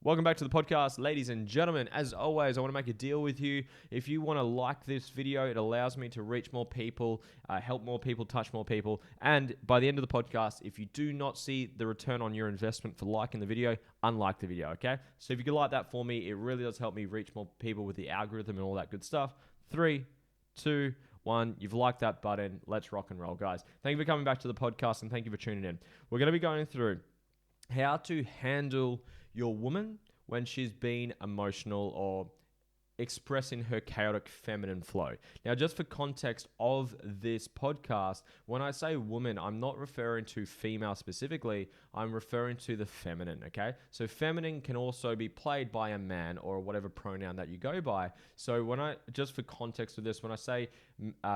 Welcome back to the podcast, ladies and gentlemen. As always, I want to make a deal with you. If you want to like this video, it allows me to reach more people, help more people, touch more people. And by the end of the podcast, if you do not see the return on your investment for liking the video, unlike the video, okay? So if you could like that for me, it really does help me reach more people with the algorithm and all that good stuff. 3, 2, 1, you've liked that button. Let's rock and roll, guys. Thank you for coming back to the podcast and thank you for tuning in. We're going to be going through how to handle your woman when she's been emotional or expressing her chaotic feminine flow. Now, just for context of this podcast, when I say woman, I'm not referring to female specifically. I'm referring to the feminine, okay? So feminine can also be played by a man or whatever pronoun that you go by. So just for context of this, when I say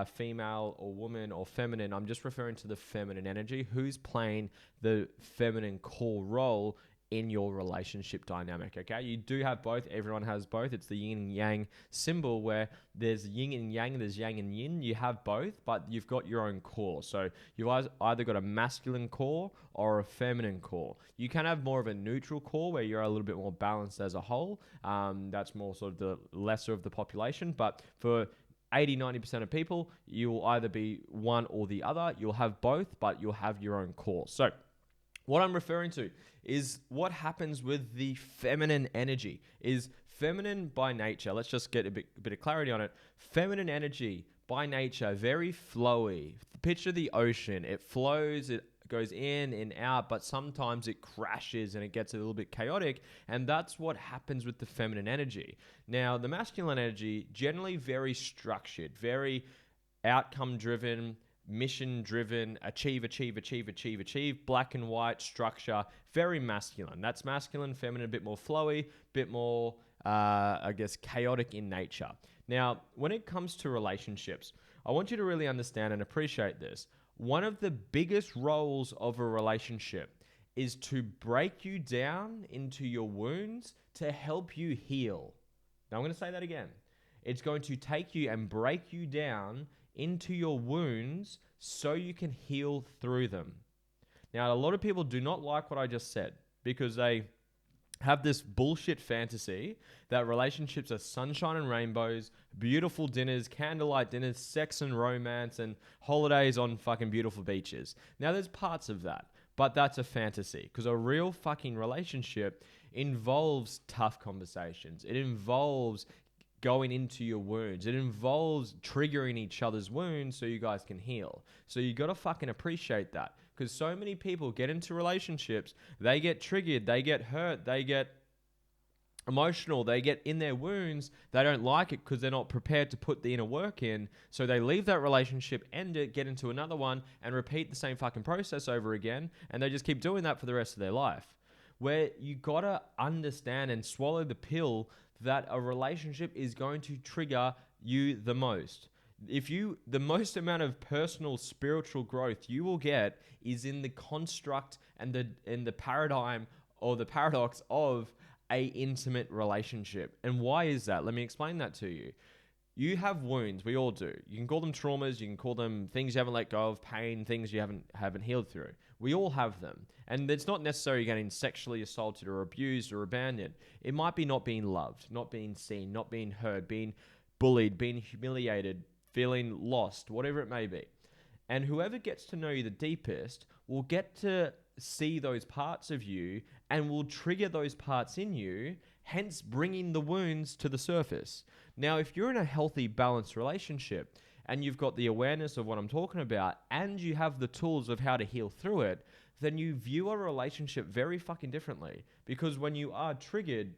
female or woman or feminine, I'm just referring to the feminine energy, who's playing the feminine core role in your relationship dynamic, okay? You do have both. Everyone has both. It's the yin and yang symbol where there's yin and yang, there's yang and yin. You have both, but you've got your own core. So you've either got a masculine core or a feminine core. You can have more of a neutral core where you're a little bit more balanced as a whole. That's more sort of the lesser of the population. But for 80-90% of people, you will either be one or the other. You'll have both, but you'll have your own core. So what I'm referring to is what happens with the feminine energy. Is feminine by nature, let's just get a bit of clarity on it. Feminine energy by nature, very flowy. Picture the ocean. It flows, it goes in and out, but sometimes it crashes and it gets a little bit chaotic. And that's what happens with the feminine energy. Now, the masculine energy, generally very structured, very outcome driven, mission driven, achieve, black and white structure, very masculine. That's masculine, feminine, a bit more flowy, bit more, chaotic in nature. Now, when it comes to relationships, I want you to really understand and appreciate this. One of the biggest roles of a relationship is to break you down into your wounds to help you heal. Now, I'm going to say that again. It's going to take you and break you down into your wounds so you can heal through them. Now, a lot of people do not like what I just said because they have this bullshit fantasy that relationships are sunshine and rainbows, beautiful dinners, candlelight dinners, sex and romance, and holidays on fucking beautiful beaches. Now, there's parts of that, but that's a fantasy because a real fucking relationship involves tough conversations. It involves going into your wounds. It involves triggering each other's wounds so you guys can heal. So you got to fucking appreciate that because so many people get into relationships, they get triggered, they get hurt, they get emotional, they get in their wounds, they don't like it because they're not prepared to put the inner work in, so they leave that relationship, end it, get into another one, and repeat the same fucking process over again, and they just keep doing that for the rest of their life. Where you got to understand and swallow the pill that a relationship is going to trigger you the most. The most amount of personal spiritual growth you will get is in the construct and the paradigm or the paradox of a intimate relationship. And why is that? Let me explain that to you. You have wounds, we all do. You can call them traumas, you can call them things you haven't let go of, pain, things you haven't healed through. We all have them. And it's not necessarily getting sexually assaulted or abused or abandoned. It might be not being loved, not being seen, not being heard, being bullied, being humiliated, feeling lost, whatever it may be. And whoever gets to know you the deepest will get to see those parts of you and will trigger those parts in you, hence bringing the wounds to the surface. Now, if you're in a healthy, balanced relationship and you've got the awareness of what I'm talking about and you have the tools of how to heal through it, then you view a relationship very fucking differently. Because when you are triggered,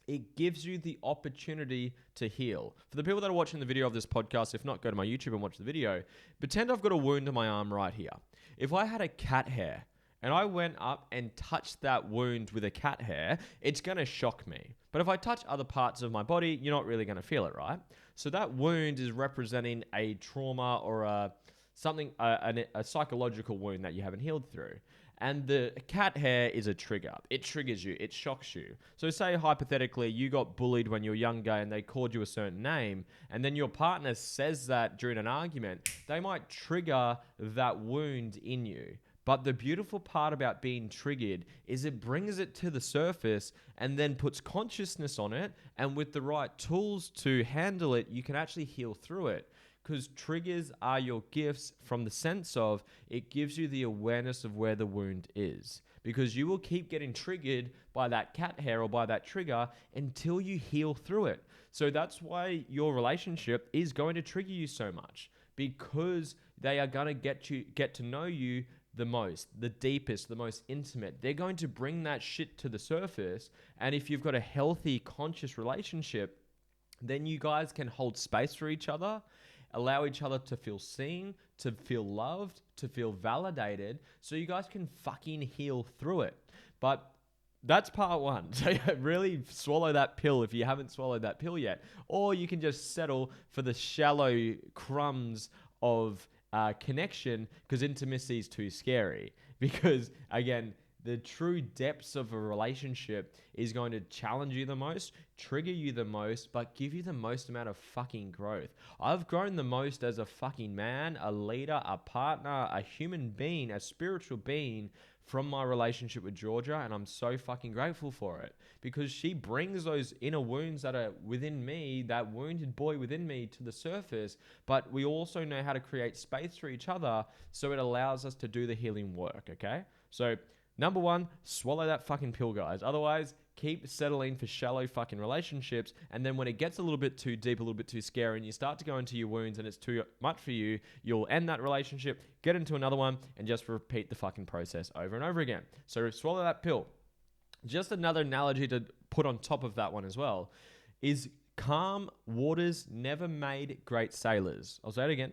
it gives you the opportunity to heal. For the people that are watching the video of this podcast, if not, go to my YouTube and watch the video. Pretend I've got a wound on my arm right here. If I had a cat hair and I went up and touched that wound with a cat hair, it's going to shock me. But if I touch other parts of my body, you're not really going to feel it, right? So that wound is representing a trauma or a psychological wound that you haven't healed through. And the cat hair is a trigger. It triggers you. It shocks you. So say hypothetically you got bullied when you were younger and they called you a certain name, and then your partner says that during an argument, they might trigger that wound in you. But the beautiful part about being triggered is it brings it to the surface and then puts consciousness on it. And with the right tools to handle it, you can actually heal through it. Because triggers are your gifts from the sense of it gives you the awareness of where the wound is. Because you will keep getting triggered by that cat hair or by that trigger until you heal through it. So that's why your relationship is going to trigger you so much, because they are going to get to know you the most, the deepest, the most intimate. They're going to bring that shit to the surface. And if you've got a healthy, conscious relationship, then you guys can hold space for each other, allow each other to feel seen, to feel loved, to feel validated, so you guys can fucking heal through it. But that's part one. So really swallow that pill if you haven't swallowed that pill yet. Or you can just settle for the shallow crumbs of connection, because intimacy is too scary. Because again, the true depths of a relationship is going to challenge you the most, trigger you the most, but give you the most amount of fucking growth. I've grown the most as a fucking man, a leader, a partner, a human being, a spiritual being from my relationship with Georgia, and I'm so fucking grateful for it, because she brings those inner wounds that are within me, that wounded boy within me, to the surface. But we also know how to create space for each other, so it allows us to do the healing work, okay? So number one, swallow that fucking pill, guys. Otherwise, keep settling for shallow fucking relationships. And then when it gets a little bit too deep, a little bit too scary, and you start to go into your wounds and it's too much for you, you'll end that relationship, get into another one, and just repeat the fucking process over and over again. So swallow that pill. Just another analogy to put on top of that one as well is calm waters never made great sailors. I'll say it again.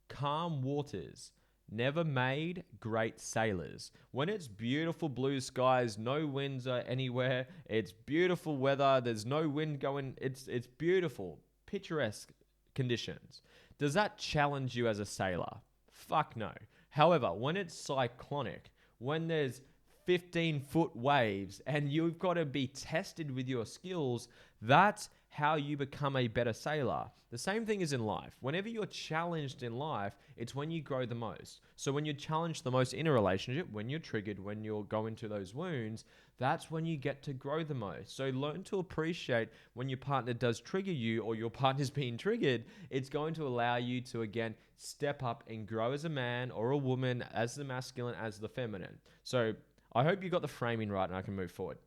Calm waters never made great sailors. When it's beautiful blue skies, no winds are anywhere, it's beautiful weather, there's no wind going, it's beautiful, picturesque conditions. Does that challenge you as a sailor? Fuck no. However, when it's cyclonic, when there's 15-foot waves and you've got to be tested with your skills, that's how you become a better sailor. The same thing is in life. Whenever you're challenged in life, it's when you grow the most. So when you're challenged the most in a relationship, when you're triggered, when you're going to those wounds, that's when you get to grow the most. So learn to appreciate when your partner does trigger you or your partner's being triggered. It's going to allow you to, again, step up and grow as a man or a woman, as the masculine, as the feminine. So I hope you got the framing right and I can move forward.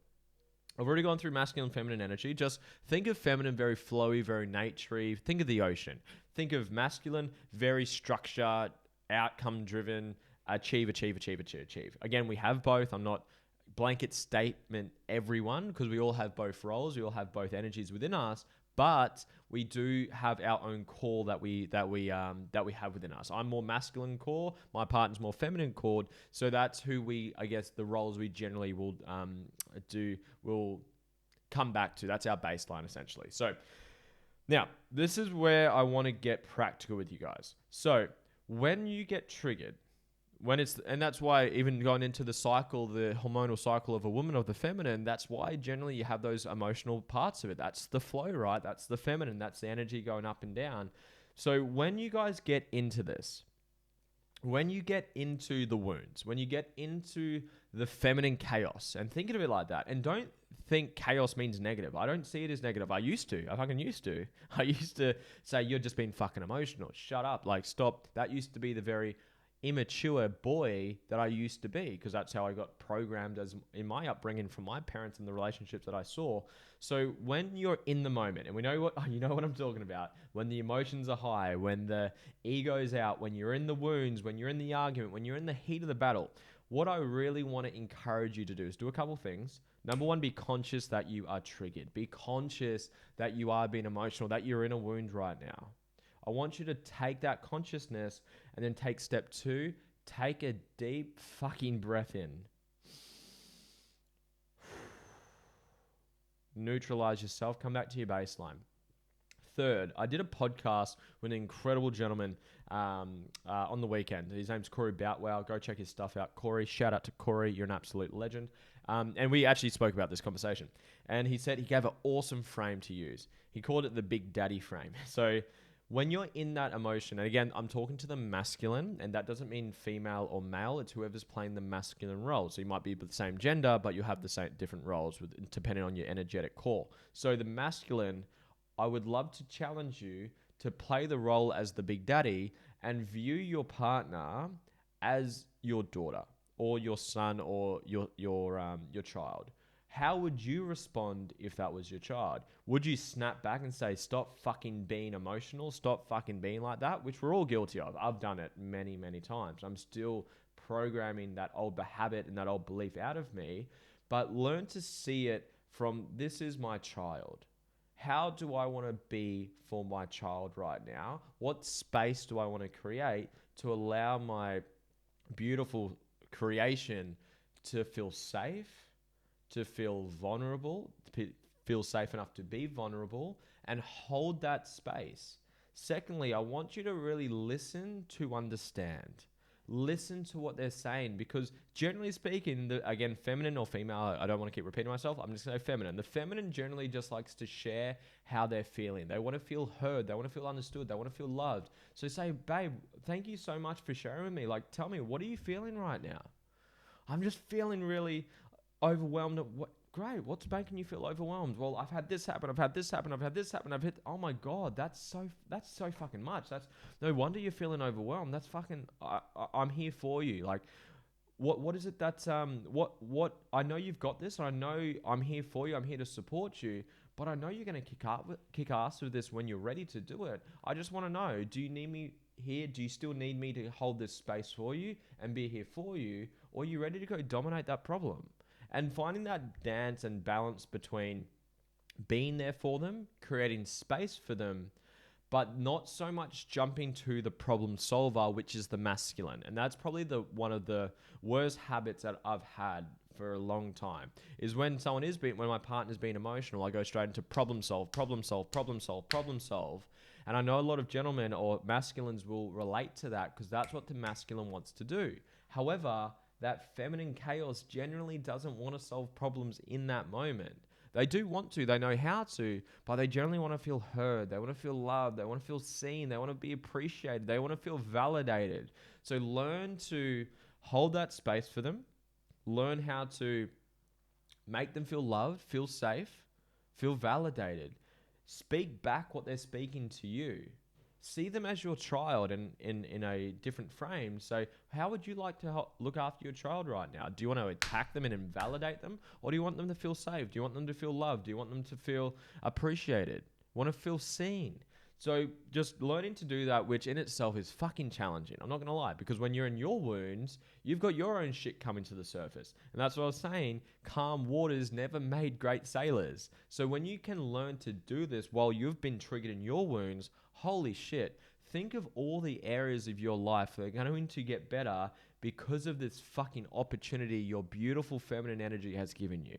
I've already gone through masculine and feminine energy. Just think of feminine, very flowy, very naturey. Think of the ocean. Think of masculine, very structured, outcome-driven, achieve. Again, we have both. I'm not blanket statement everyone, because we all have both roles. We all have both energies within us. But we do have our own core that we have within us. I'm more masculine core. My partner's more feminine core. So that's who the roles we generally will come back to. That's our baseline essentially. So now this is where I want to get practical with you guys. So when you get triggered, and that's why even going into the cycle, the hormonal cycle of a woman, of the feminine, that's why generally you have those emotional parts of it. That's the flow, right? That's the feminine. That's the energy going up and down. So when you guys get into this, when you get into the wounds, when you get into the feminine chaos, and think of it like that, and don't think chaos means negative. I don't see it as negative. I used to. I used to say, you're just being fucking emotional. Shut up. Like, stop. That used to be the very immature boy that I used to be, because that's how I got programmed as in my upbringing from my parents and the relationships that I saw. So when you're in the moment, and you know what I'm talking about, when the emotions are high, when the ego's out, when you're in the wounds, when you're in the argument, when you're in the heat of the battle, what I really want to encourage you to do is do a couple things. Number one, be conscious that you are triggered. Be conscious that you are being emotional, that you're in a wound right now. I want you to take that consciousness and then take step two, take a deep fucking breath in. Neutralize yourself, come back to your baseline. Third, I did a podcast with an incredible gentleman on the weekend. His name's Corey Boutwell. Go check his stuff out. Corey, shout out to Corey. You're an absolute legend. And we actually spoke about this conversation. And he said he gave an awesome frame to use. He called it the Big Daddy frame. So when you're in that emotion, and again, I'm talking to the masculine, and that doesn't mean female or male. It's whoever's playing the masculine role. So you might be the same gender, but you have the same different roles depending on your energetic core. So the masculine, I would love to challenge you to play the role as the big daddy and view your partner as your daughter or your son or your child. How would you respond if that was your child? Would you snap back and say, stop fucking being emotional, stop fucking being like that? Which we're all guilty of. I've done it many, many times. I'm still programming that old habit and that old belief out of me, but learn to see it from, this is my child. How do I want to be for my child right now? What space do I want to create to allow my beautiful creation to feel safe, to feel vulnerable, to feel safe enough to be vulnerable, and hold that space. Secondly, I want you to really listen to understand. Listen to what they're saying, because generally speaking, again, feminine or female, I don't want to keep repeating myself. I'm just going to say feminine. The feminine generally just likes to share how they're feeling. They want to feel heard. They want to feel understood. They want to feel loved. So say, babe, thank you so much for sharing with me. Like, tell me, what are you feeling right now? I'm just feeling really overwhelmed. Great. What's making you feel overwhelmed? Well, I've had this happen. I've had this happen. I've had this happen. Oh my God, that's so fucking much. That's no wonder you're feeling overwhelmed. That's fucking, I'm here for you. Like, what is it that's, what, I know you've got this. I know I'm here for you. I'm here to support you, but I know you're going to kick ass with this when you're ready to do it. I just want to know, do you need me here? Do you still need me to hold this space for you and be here for you? Or are you ready to go dominate that problem? And finding that dance and balance between being there for them, creating space for them, but not so much jumping to the problem solver, which is the masculine. And that's probably one of the worst habits that I've had for a long time, is when when my partner's being emotional, I go straight into problem solve. And I know a lot of gentlemen or masculines will relate to that, because that's what the masculine wants to do. However, that feminine chaos generally doesn't want to solve problems in that moment. They do want to, they know how to, but they generally want to feel heard. They want to feel loved. They want to feel seen. They want to be appreciated. They want to feel validated. So learn to hold that space for them. Learn how to make them feel loved, feel safe, feel validated. Speak back what they're speaking to you. See them as your child in a different frame. So how would you like to look after your child right now? Do you want to attack them and invalidate them? Or do you want them to feel safe? Do you want them to feel loved? Do you want them to feel appreciated? Want to feel seen? So just learning to do that, which in itself is fucking challenging. I'm not going to lie, because when you're in your wounds, you've got your own shit coming to the surface. And that's what I was saying. Calm waters never made great sailors. So when you can learn to do this while you've been triggered in your wounds, holy shit, think of all the areas of your life that are going to get better because of this fucking opportunity your beautiful feminine energy has given you.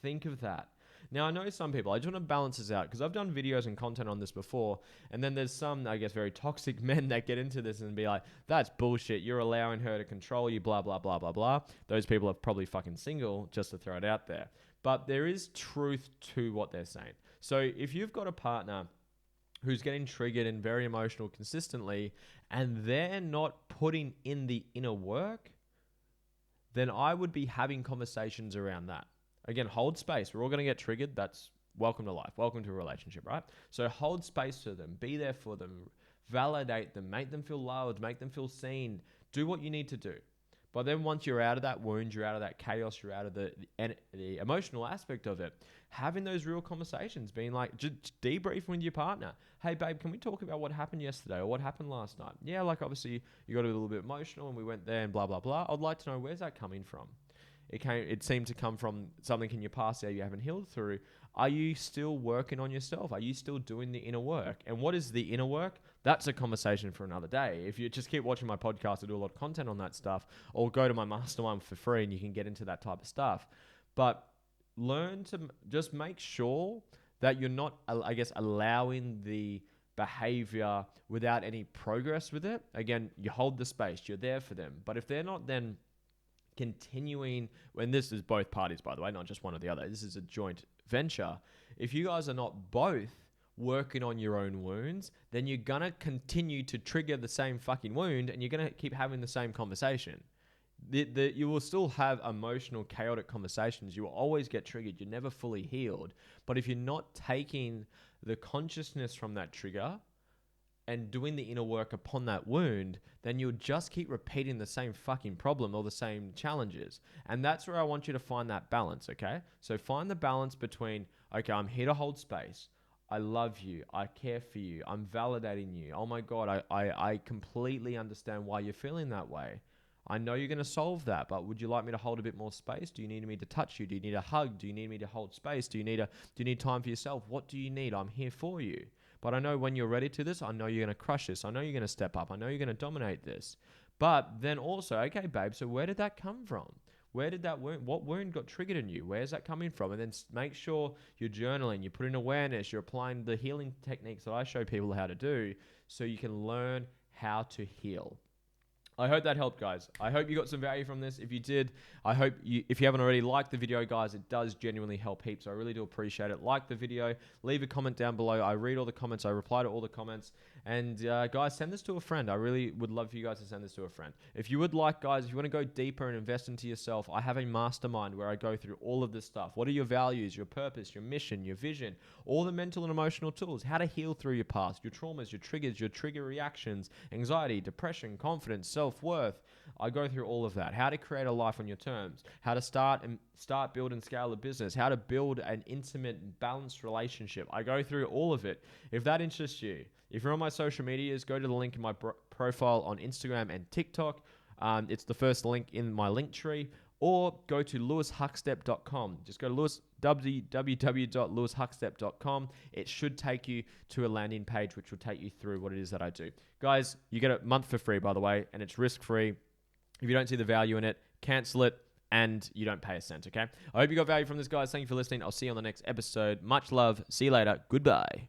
Think of that. Now, I know some people, I just want to balance this out, because I've done videos and content on this before, and then there's some, I guess, very toxic men that get into this and be like, that's bullshit, you're allowing her to control you, blah, blah, blah, blah, blah. Those people are probably fucking single, just to throw it out there. But there is truth to what they're saying. So if you've got a partner who's getting triggered and very emotional consistently, and they're not putting in the inner work, then I would be having conversations around that. Again, hold space. We're all going to get triggered. That's welcome to life. Welcome to a relationship, right? So hold space for them. Be there for them. Validate them. Make them feel loved. Make them feel seen. Do what you need to do. But then once you're out of that wound, you're out of that chaos, you're out of the emotional aspect of it, having those real conversations, being like, just debriefing with your partner. Hey, babe, can we talk about what happened yesterday or what happened last night? Yeah, like obviously you got a little bit emotional and we went there and blah, blah, blah. I'd like to know, where's that coming from? It seemed to come from something in your past that you haven't healed through. Are you still working on yourself? Are you still doing the inner work? And what is the inner work? That's a conversation for another day. If you just keep watching my podcast, I do a lot of content on that stuff, or go to my mastermind for free and you can get into that type of stuff. But learn to just make sure that you're not, I guess, allowing the behavior without any progress with it. Again, you hold the space, you're there for them. But if they're not then continuing, when this is both parties, by the way, not just one or the other, this is a joint venture. If you guys are not both working on your own wounds, then you're going to continue to trigger the same fucking wound and you're going to keep having the same conversation. You will still have emotional, chaotic conversations. You will always get triggered. You're never fully healed. But if you're not taking the consciousness from that trigger and doing the inner work upon that wound, then you'll just keep repeating the same fucking problem or the same challenges. And that's where I want you to find that balance, okay? So find the balance between, okay, I'm here to hold space. I love you. I care for you. I'm validating you. Oh my God, I completely understand why you're feeling that way. I know you're going to solve that, but would you like me to hold a bit more space? Do you need me to touch you? Do you need a hug? Do you need me to hold space? Do you need time for yourself? What do you need? I'm here for you. But I know when you're ready to this, I know you're going to crush this. I know you're going to step up. I know you're going to dominate this. But then also, okay, babe, so where did that come from? Where did that wound, what wound got triggered in you? Where's that coming from? And then make sure you're journaling, you're putting awareness, you're applying the healing techniques that I show people how to do so you can learn how to heal. I hope that helped, guys. I hope you got some value from this. If you did, I hope you, if you haven't already, liked the video, guys. It does genuinely help heaps. So I really do appreciate it. Like the video, leave a comment down below. I read all the comments. I reply to all the comments. And guys, send this to a friend. I really would love for you guys to send this to a friend. If you would like, guys, if you want to go deeper and invest into yourself, I have a mastermind where I go through all of this stuff. What are your values, your purpose, your mission, your vision, all the mental and emotional tools, how to heal through your past, your traumas, your triggers, your trigger reactions, anxiety, depression, confidence, self-worth. I go through all of that. How to create a life on your terms, how to start, build, and scale a business, how to build an intimate, balanced relationship. I go through all of it. If that interests you, if you're on my social medias, go to the link in my profile on Instagram and TikTok. It's the first link in my link tree. Or go to lewishuckstep.com. Just go to www.lewishuckstep.com. It should take you to a landing page, which will take you through what it is that I do. Guys, you get a month for free, by the way, and it's risk-free. If you don't see the value in it, cancel it, and you don't pay a cent, okay? I hope you got value from this, guys. Thank you for listening. I'll see you on the next episode. Much love. See you later. Goodbye.